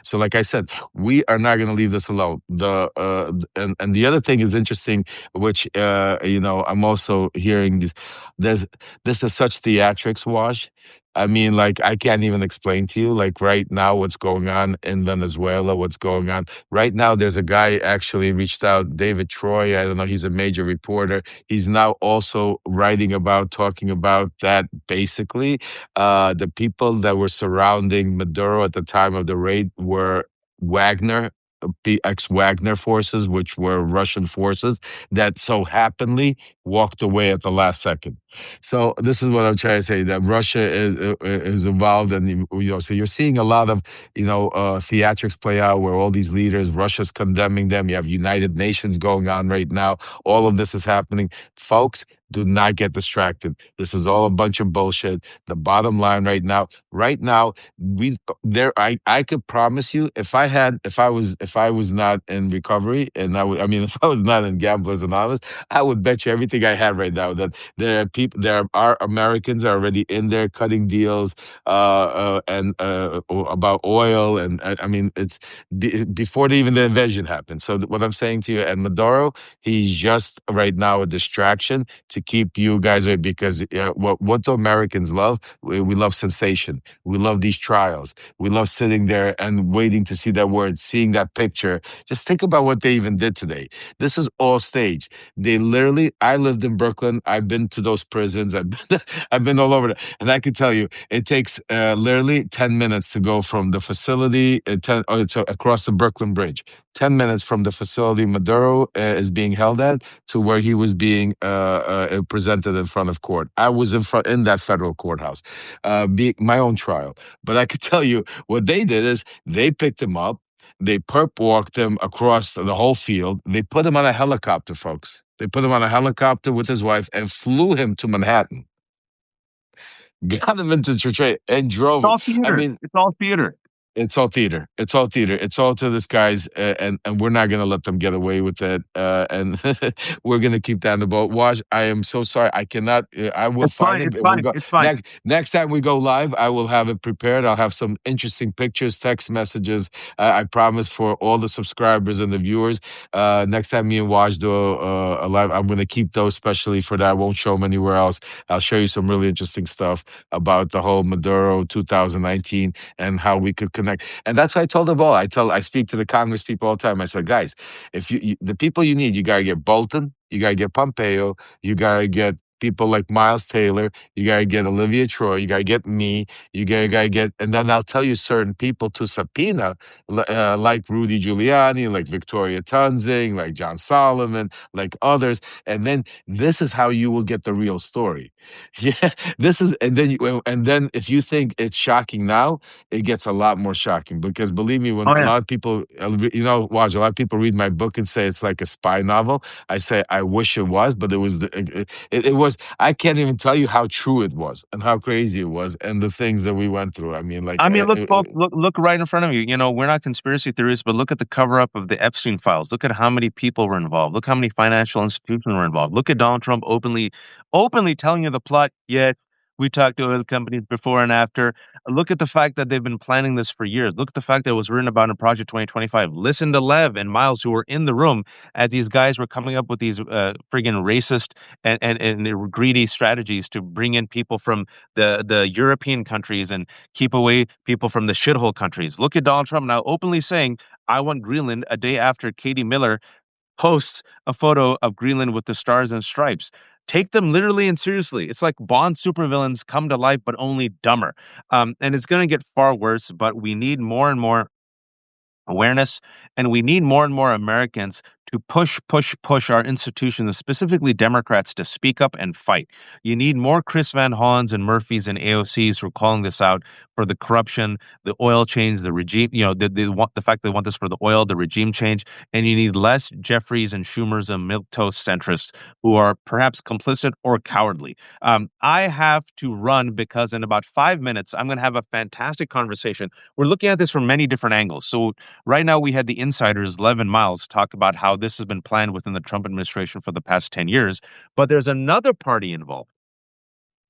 So like I said, we are not going to leave this alone. And the other thing is interesting, which I'm also hearing this is such theatrics wash. I mean, like, I can't even explain to you, like, right now, what's going on in Venezuela, what's going on. Right now, there's a guy actually reached out, David Troy. I don't know, he's a major reporter. He's now also talking about that basically. The people that were surrounding Maduro at the time of the raid were Wagner, the ex-Wagner forces, which were Russian forces that so happenly walked away at the last second. So this is what I'm trying to say, that Russia is involved, and so you're seeing a lot of theatrics play out where all these leaders, Russia's condemning them. You have United Nations going on right now. All of this is happening, folks. Do not get distracted. This is all a bunch of bullshit. The bottom line right now, I could promise you, if I was not in recovery, and if I was not in Gamblers Anonymous, I would bet you everything I had right now that there are Americans are already in there cutting deals and about oil, and I mean it's before even the invasion happened. So what I'm saying to you, and Maduro, he's just right now a distraction to keep you guys away, because what the Americans love, we love sensation. We love these trials. We love sitting there and waiting to see that word, seeing that picture. Just think about what they even did today. This is all staged. I lived in Brooklyn. I've been to those prisons. I've been all over there. And I can tell you, it takes literally 10 minutes to go from the facility across the Brooklyn Bridge. 10 minutes from the facility Maduro is being held at to where he was being presented in front of court. I was in that federal courthouse, my own trial. But I could tell you what they did is they picked him up. They perp walked him across the whole field. They put him on a helicopter, folks. They put him on a helicopter with his wife and flew him to Manhattan. Got him into Detroit and drove him. All theater. I mean, it's all theater. It's all theater. It's all theater. It's all to this guys, and we're not going to let them get away with it. And we're going to keep down the boat. Waj, I am so sorry. I cannot. I will find it. It's fine. Next time we go live, I will have it prepared. I'll have some interesting pictures, text messages. I promise, for all the subscribers and the viewers. Next time me and Waj do a live, I'm going to keep those specially for that. I won't show them anywhere else. I'll show you some really interesting stuff about the whole Maduro 2019 and how we could connect. And that's what I told them all. I speak to the Congress people all the time. I said, guys, if the people you need, you gotta get Bolton, you gotta get Pompeo, you gotta get people like Miles Taylor. You got to get Olivia Troy. You got to get me. You got to get, and then I'll tell you certain people to subpoena, like Rudy Giuliani, like Victoria Tunzing, like John Solomon, like others. And then this is how you will get the real story. Yeah, this is, and then if you think it's shocking now, it gets a lot more shocking, because believe me, when Oh a yeah. lot of people, Waj, a lot of people read my book and say it's like a spy novel. I say I wish it was, but it was it was. I can't even tell you how true it was and how crazy it was, and the things that we went through. I mean, like, I mean, look, folks, look right in front of you. You know, we're not conspiracy theorists, but look at the cover up of the Epstein files. Look at how many people were involved. Look how many financial institutions were involved. Look at Donald Trump openly telling you the plot. Yet we talked to oil companies before and after. Look at the fact that they've been planning this for years. Look at the fact that it was written about in Project 2025. Listen to Lev and Miles, who were in the room as these guys were coming up with these friggin' racist and greedy strategies to bring in people from the European countries and keep away people from the shithole countries. Look at Donald Trump now openly saying, I want Greenland, a day after Katie Miller posts a photo of Greenland with the stars and stripes. Take them literally and seriously. It's like Bond supervillains come to life, but only dumber. And it's going to get far worse, but we need more and more awareness, and we need more and more Americans to push our institutions, specifically Democrats, to speak up and fight. You need more Chris Van Hollens and Murphys and AOCs who are calling this out for the corruption, the oil change, the regime, the fact they want this for the oil, the regime change, and you need less Jeffries and Schumers and milquetoast centrists who are perhaps complicit or cowardly. I have to run because in about 5 minutes, I'm going to have a fantastic conversation. We're looking at this from many different angles. So right now, we had the insiders, Lev and Miles, talk about how this has been planned within the Trump administration for the past 10 years. But there's another party involved.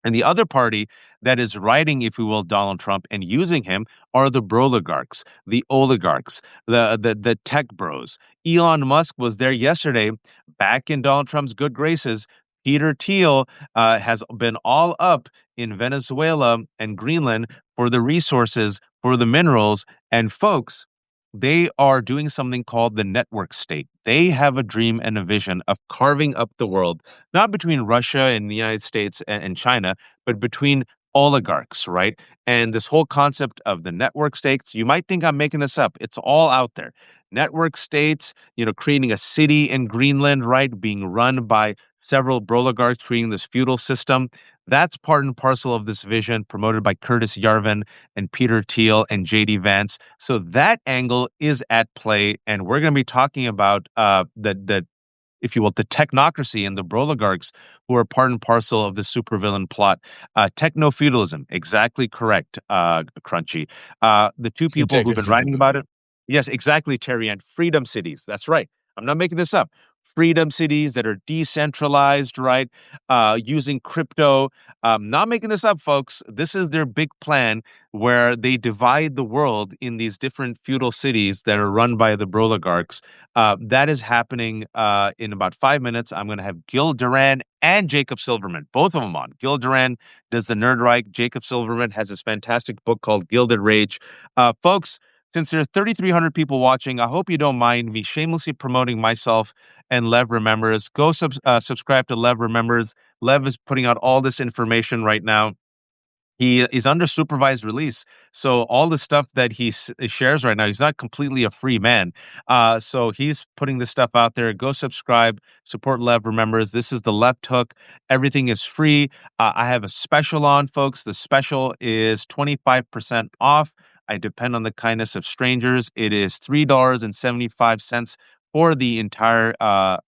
And the other party that is riding, if you will, Donald Trump and using him are the Broligarchs, the oligarchs, the tech bros. Elon Musk was there yesterday, back in Donald Trump's good graces. Peter Thiel has been all up in Venezuela and Greenland for the resources, for the minerals. And folks, they are doing something called the network state. They have a dream and a vision of carving up the world, not between Russia and the United States and China, but between oligarchs, right? And this whole concept of the network states, you might think I'm making this up. It's all out there. Network states, creating a city in Greenland, right? Being run by several oligarchs, creating this feudal system. That's part and parcel of this vision promoted by Curtis Yarvin and Peter Thiel and JD Vance. So that angle is at play, and we're going to be talking about the if you will, the technocracy and the Broligarchs who are part and parcel of the supervillain plot. Techno-feudalism, exactly correct, Crunchy. The two people who've been writing about it. Yes, exactly, Terry, and freedom cities. That's right. I'm not making this up. Freedom cities that are decentralized, right? Using crypto. Not making this up, folks. This is their big plan where they divide the world in these different feudal cities that are run by the Broligarchs. That is happening in about 5 minutes. I'm going to have Gil Duran and Jacob Silverman, both of them on. Gil Duran does the Nerd Reich. Jacob Silverman has this fantastic book called Gilded Rage. Folks, since there are 3,300 people watching, I hope you don't mind me shamelessly promoting myself and Lev Remembers. Go subscribe to Lev Remembers. Lev is putting out all this information right now. He is under supervised release. So all the stuff that he shares right now, he's not completely a free man. So he's putting this stuff out there. Go subscribe, support Lev Remembers. This is the left hook. Everything is free. I have a special on, folks. The special is 25% off. I depend on the kindness of strangers. It is $3.75 for the entire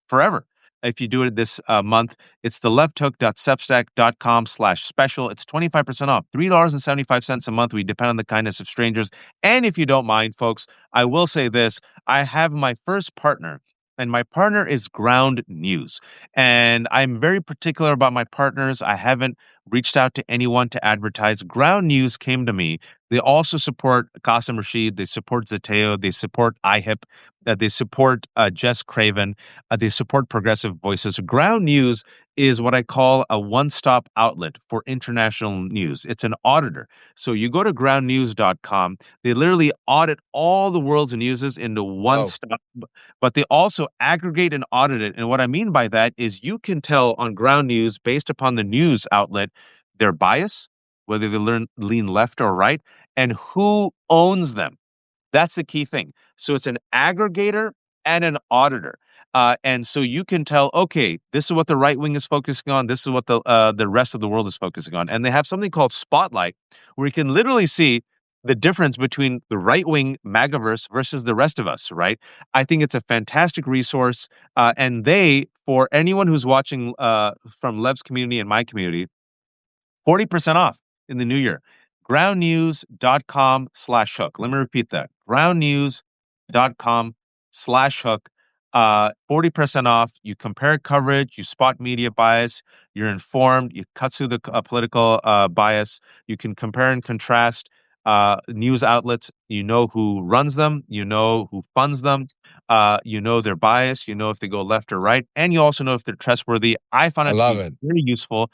forever. If you do it this month, it's the lefthook.substack.com/special. It's 25% off, $3.75 a month. We depend on the kindness of strangers. And if you don't mind, folks, I will say this. I have my first partner, and my partner is Ground News. And I'm very particular about my partners. I haven't reached out to anyone to advertise. Ground News came to me. They also support Qasim Rashid. They support Zateo. They support IHIP. They support Jess Craven. They support progressive voices. Ground News is what I call a one-stop outlet for international news. It's an auditor. So you go to groundnews.com, they literally audit all the world's newses into one Oh, stop, but they also aggregate and audit it. And what I mean by that is you can tell on ground news based upon the news outlet their bias, whether they lean left or right, and who owns them. That's the key thing. So it's an aggregator and an auditor. And so you can tell, okay, this is what the right wing is focusing on. This is what the rest of the world is focusing on. And they have something called Spotlight, where you can literally see the difference between the right wing MAGAverse versus the rest of us, right? I think it's a fantastic resource. And for anyone who's watching from Lev's community and my community, 40% off in the new year. Groundnews.com/hook. Let me repeat that. Groundnews.com/hook. 40% off. You compare coverage, you spot media bias, you're informed, you cut through the political bias, you can compare and contrast news outlets. You know who runs them, you know who funds them, you know their bias, you know if they go left or right, and you also know if they're trustworthy. I found I it to love be it. very useful.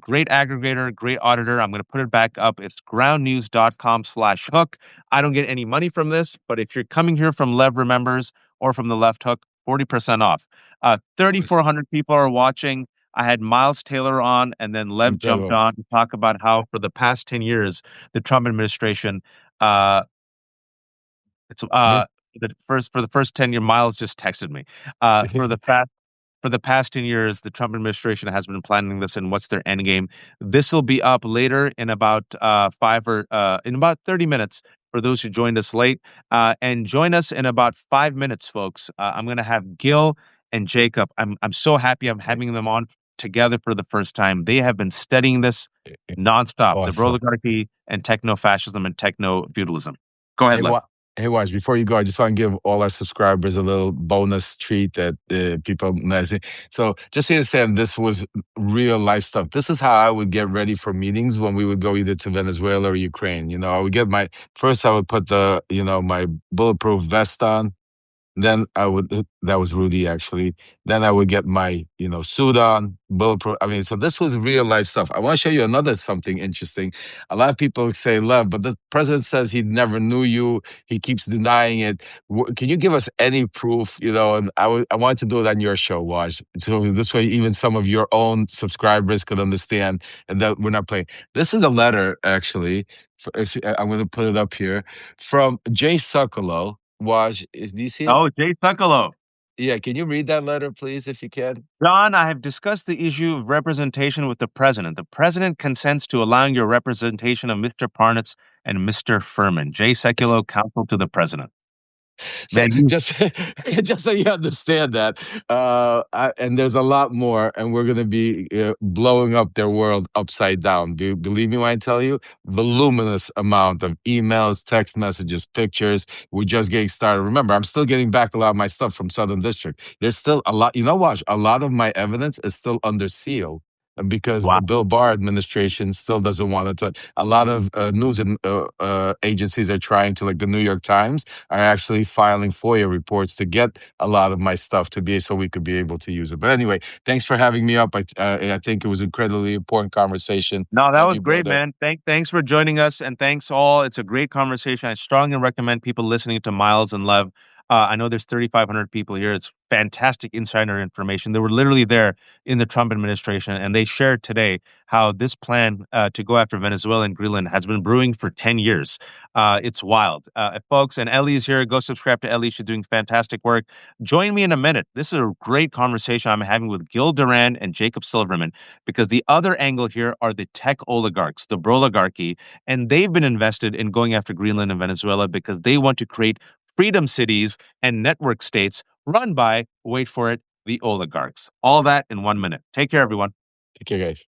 Great aggregator, great auditor. I'm going to put it back up. It's groundnews.com/hook. I don't get any money from this, but if you're coming here from Lev Remembers or from the Left Hook, 40% off. 3,400 people are watching. I had Miles Taylor on, and then Lev jumped Incredible. on to talk about how for the past 10 years, the Trump administration, uh, it's Yeah. for the first 10 year, Miles just texted me. For the past 10 years, the Trump administration has been planning this and what's their end game. This will be up later in about in about 30 minutes for those who joined us late. And join us in about 5 minutes, folks. I'm going to have Gil and Jacob. I'm so happy I'm having them on together for the first time. They have been studying this nonstop, the Awesome. Broligarchy and techno-fascism and techno-feudalism. Go ahead, Hey, Lev. hey, Watch, before you go, I just want to give all our subscribers a little bonus treat that people nice. So just to understand, this was real life stuff. This is how I would get ready for meetings when we would go either to Venezuela or Ukraine. You know, I would get first I would put my bulletproof vest on. Then that was Rudy actually. Then I would get my, suit on, bulletproof. I mean, so this was real life stuff. I want to show you another something interesting. A lot of people say, Lev, but the president says he never knew you. He keeps denying it. Can you give us any proof? And I wanted to do it on your show, Waj. So this way, even some of your own subscribers could understand and that we're not playing. This is a letter, actually. I'm going to put it up here from Jay Sekulow. Do you see it? Oh, Jay Sekulow. Yeah, can you read that letter, please, if you can? John, I have discussed the issue of representation with the president. The president consents to allowing your representation of Mr. Parnas and Mr. Furman. Jay Sekulow, counsel to the president. So Man, you just just so you understand that, and there's a lot more, and we're going to be blowing up their world upside down. Do you believe me when I tell you? Voluminous amount of emails, text messages, pictures. We're just getting started. Remember, I'm still getting back a lot of my stuff from Southern District. There's still a lot. You know what? A lot of my evidence is still under seal because wow. the Bill Barr administration still doesn't want to touch. A lot of news agencies are trying to, like the New York Times, are actually filing FOIA reports to get a lot of my stuff so we could be able to use it. But anyway, thanks for having me up. I think it was incredibly important conversation. No, that Love was you, great, brother. man. Thanks for joining us, and thanks all. It's a great conversation. I strongly recommend people listening to Miles and Lev. I know there's 3,500 people here. It's fantastic insider information. They were literally there in the Trump administration, and they shared today how this plan to go after Venezuela and Greenland has been brewing for 10 years. It's wild. Folks, and Ellie's here. Go subscribe to Ellie. She's doing fantastic work. Join me in a minute. This is a great conversation I'm having with Gil Duran and Jacob Silverman, because the other angle here are the tech oligarchs, the Broligarchy, and they've been invested in going after Greenland and Venezuela because they want to create freedom cities and network states run by, wait for it, the oligarchs. All that in 1 minute. Take care, everyone. Take care, guys.